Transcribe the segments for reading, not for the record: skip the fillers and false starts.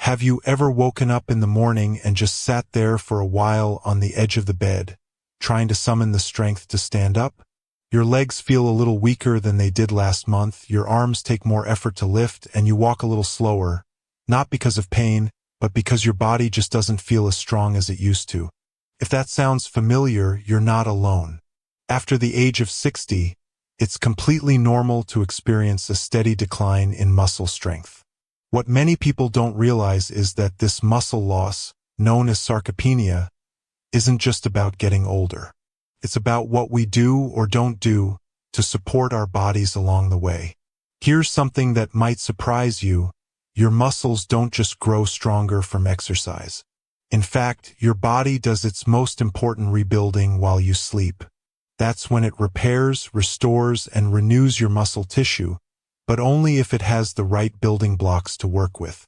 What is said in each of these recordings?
Have you ever woken up in the morning and just sat there for a while on the edge of the bed, trying to summon the strength to stand up? Your legs feel a little weaker than they did last month, your arms take more effort to lift, and you walk a little slower, not because of pain, but because your body just doesn't feel as strong as it used to. If that sounds familiar, you're not alone. After the age of 60, it's completely normal to experience a steady decline in muscle strength. What many people don't realize is that this muscle loss, known as sarcopenia, isn't just about getting older. It's about what we do or don't do to support our bodies along the way. Here's something that might surprise you. Your muscles don't just grow stronger from exercise. In fact, your body does its most important rebuilding while you sleep. That's when it repairs, restores, and renews your muscle tissue, but only if it has the right building blocks to work with.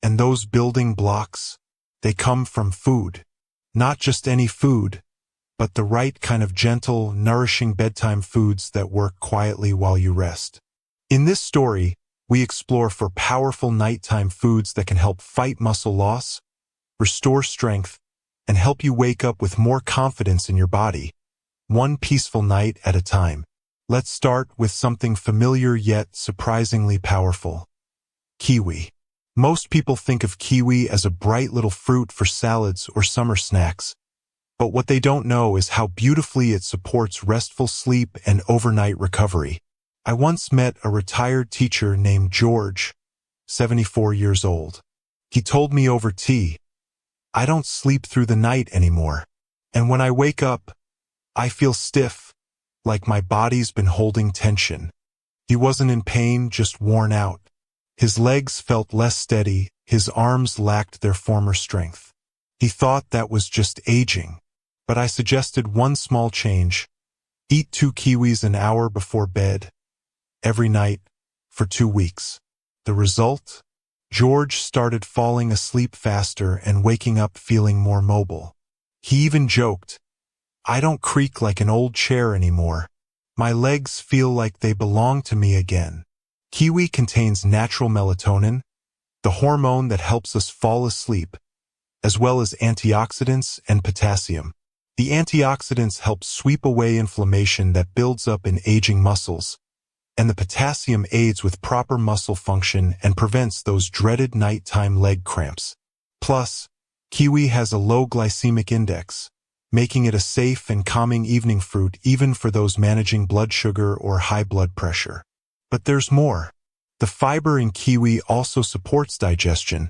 And those building blocks, they come from food. Not just any food, but the right kind of gentle, nourishing bedtime foods that work quietly while you rest. In this story, we explore for powerful nighttime foods that can help fight muscle loss, restore strength, and help you wake up with more confidence in your body, one peaceful night at a time. Let's start with something familiar yet surprisingly powerful. Kiwi. Most people think of kiwi as a bright little fruit for salads or summer snacks, but what they don't know is how beautifully it supports restful sleep and overnight recovery. I once met a retired teacher named George, 74 years old. He told me over tea, "I don't sleep through the night anymore, and when I wake up, I feel stiff, like my body's been holding tension." He wasn't in pain, just worn out. His legs felt less steady, his arms lacked their former strength. He thought that was just aging. But I suggested one small change. Eat 2 kiwis an hour before bed, every night, for 2 weeks. The result? George started falling asleep faster and waking up feeling more mobile. He even joked, "I don't creak like an old chair anymore. My legs feel like they belong to me again." Kiwi contains natural melatonin, the hormone that helps us fall asleep, as well as antioxidants and potassium. The antioxidants help sweep away inflammation that builds up in aging muscles, and the potassium aids with proper muscle function and prevents those dreaded nighttime leg cramps. Plus, kiwi has a low glycemic index, making it a safe and calming evening fruit even for those managing blood sugar or high blood pressure. But there's more. The fiber in kiwi also supports digestion,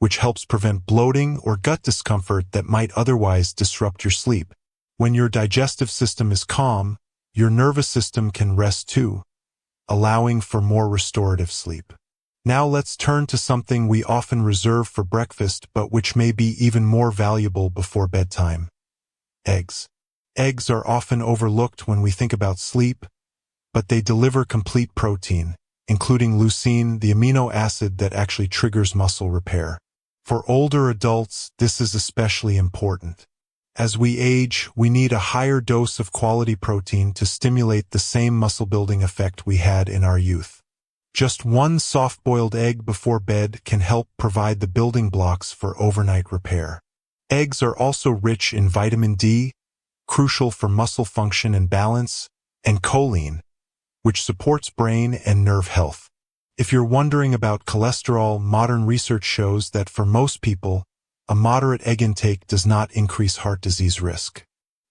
which helps prevent bloating or gut discomfort that might otherwise disrupt your sleep. When your digestive system is calm, your nervous system can rest too, allowing for more restorative sleep. Now let's turn to something we often reserve for breakfast but which may be even more valuable before bedtime. Eggs. Eggs are often overlooked when we think about sleep, but they deliver complete protein, including leucine, the amino acid that actually triggers muscle repair. For older adults, this is especially important. As we age, we need a higher dose of quality protein to stimulate the same muscle-building effect we had in our youth. Just 1 soft-boiled egg before bed can help provide the building blocks for overnight repair. Eggs are also rich in vitamin D, crucial for muscle function and balance, and choline, which supports brain and nerve health. If you're wondering about cholesterol, modern research shows that for most people, a moderate egg intake does not increase heart disease risk.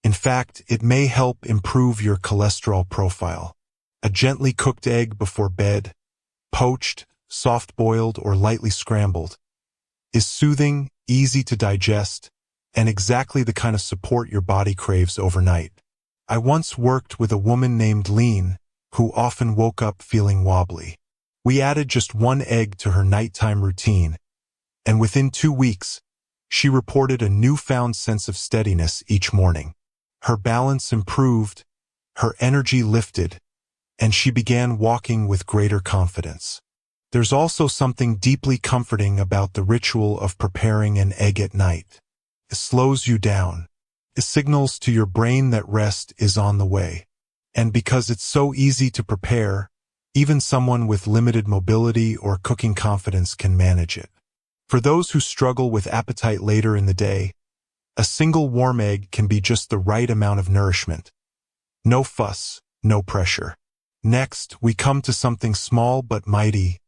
In fact, it may help improve your cholesterol profile. A gently cooked egg before bed, poached, soft-boiled, or lightly scrambled, is soothing, easy to digest, and exactly the kind of support your body craves overnight. I once worked with a woman named Lean, who often woke up feeling wobbly. We added just 1 egg to her nighttime routine, and within 2 weeks, she reported a newfound sense of steadiness each morning. Her balance improved, her energy lifted, and she began walking with greater confidence. There's also something deeply comforting about the ritual of preparing an egg at night. It slows you down. It signals to your brain that rest is on the way. And because it's so easy to prepare, even someone with limited mobility or cooking confidence can manage it. For those who struggle with appetite later in the day, a single warm egg can be just the right amount of nourishment. No fuss, no pressure. Next, we come to something small but mighty: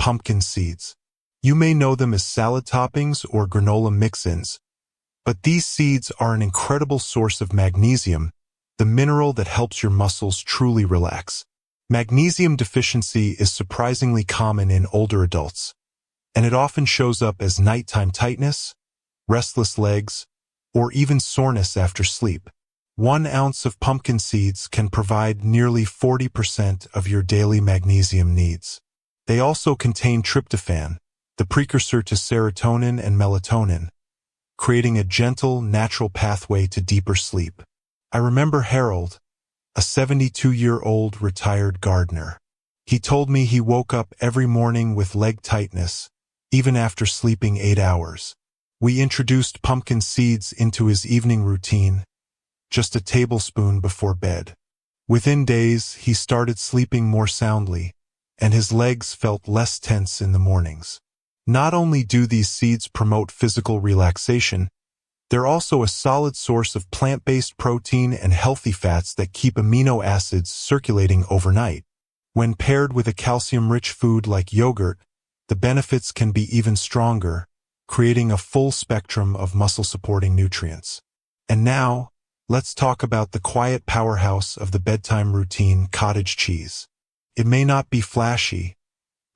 pumpkin seeds. You may know them as salad toppings or granola mix-ins, but these seeds are an incredible source of magnesium, the mineral that helps your muscles truly relax. Magnesium deficiency is surprisingly common in older adults, and it often shows up as nighttime tightness, restless legs, or even soreness after sleep. 1 ounce of pumpkin seeds can provide nearly 40% of your daily magnesium needs. They also contain tryptophan, the precursor to serotonin and melatonin, creating a gentle, natural pathway to deeper sleep. I remember Harold, a 72-year-old retired gardener. He told me he woke up every morning with leg tightness, even after sleeping 8 hours. We introduced pumpkin seeds into his evening routine, just a tablespoon before bed. Within days, he started sleeping more soundly, and his legs felt less tense in the mornings. Not only do these seeds promote physical relaxation, they're also a solid source of plant-based protein and healthy fats that keep amino acids circulating overnight. When paired with a calcium-rich food like yogurt, the benefits can be even stronger, creating a full spectrum of muscle-supporting nutrients. And now, let's talk about the quiet powerhouse of the bedtime routine: cottage cheese. It may not be flashy,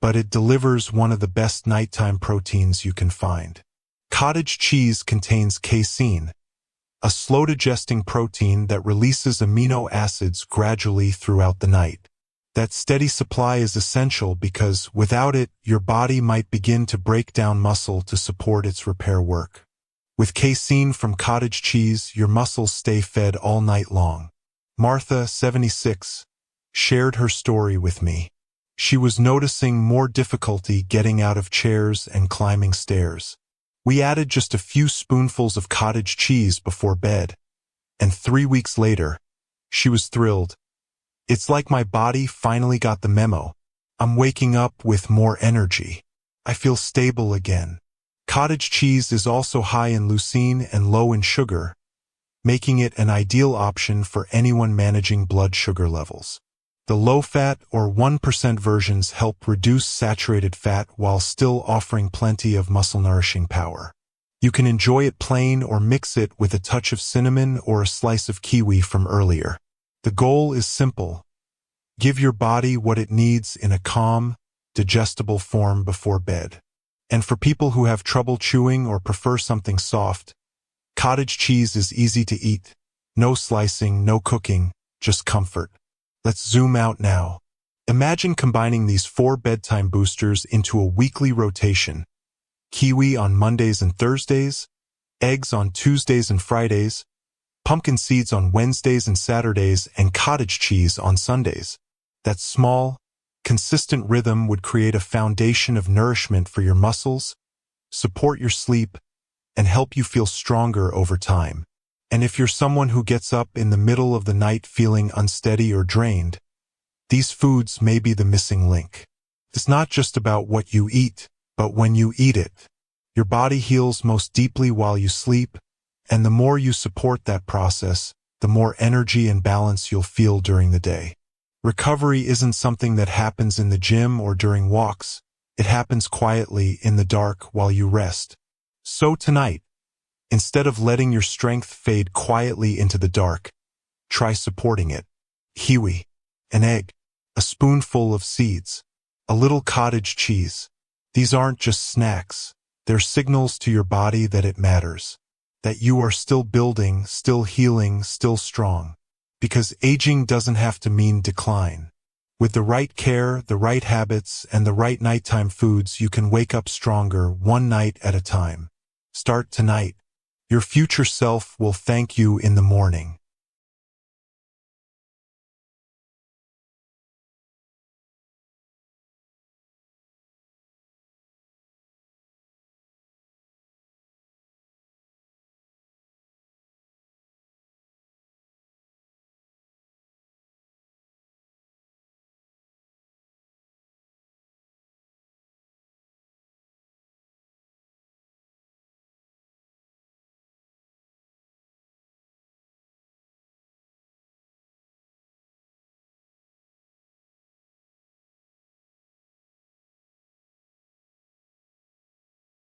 but it delivers one of the best nighttime proteins you can find. Cottage cheese contains casein, a slow-digesting protein that releases amino acids gradually throughout the night. That steady supply is essential because without it, your body might begin to break down muscle to support its repair work. With casein from cottage cheese, your muscles stay fed all night long. Martha, 76, shared her story with me. She was noticing more difficulty getting out of chairs and climbing stairs. We added just a few spoonfuls of cottage cheese before bed, and 3 weeks later, she was thrilled. It's like my body finally got the memo. I'm waking up with more energy. I feel stable again. Cottage cheese is also high in leucine and low in sugar, making it an ideal option for anyone managing blood sugar levels. The low-fat or 1% versions help reduce saturated fat while still offering plenty of muscle-nourishing power. You can enjoy it plain or mix it with a touch of cinnamon or a slice of kiwi from earlier. The goal is simple: give your body what it needs in a calm, digestible form before bed. And for people who have trouble chewing or prefer something soft, cottage cheese is easy to eat. No slicing, no cooking, just comfort. Let's zoom out now. Imagine combining these 4 bedtime boosters into a weekly rotation: kiwi on Mondays and Thursdays, eggs on Tuesdays and Fridays, pumpkin seeds on Wednesdays and Saturdays, and cottage cheese on Sundays. That small, consistent rhythm would create a foundation of nourishment for your muscles, support your sleep, and help you feel stronger over time. And if you're someone who gets up in the middle of the night feeling unsteady or drained, these foods may be the missing link. It's not just about what you eat, but when you eat it. Your body heals most deeply while you sleep, and the more you support that process, the more energy and balance you'll feel during the day. Recovery isn't something that happens in the gym or during walks. It happens quietly in the dark while you rest. So tonight, instead of letting your strength fade quietly into the dark, try supporting it. Kiwi, an egg, a spoonful of seeds, a little cottage cheese. These aren't just snacks. They're signals to your body that it matters, that you are still building, still healing, still strong. Because aging doesn't have to mean decline. With the right care, the right habits, and the right nighttime foods, you can wake up stronger, one night at a time. Start tonight. Your future self will thank you in the morning.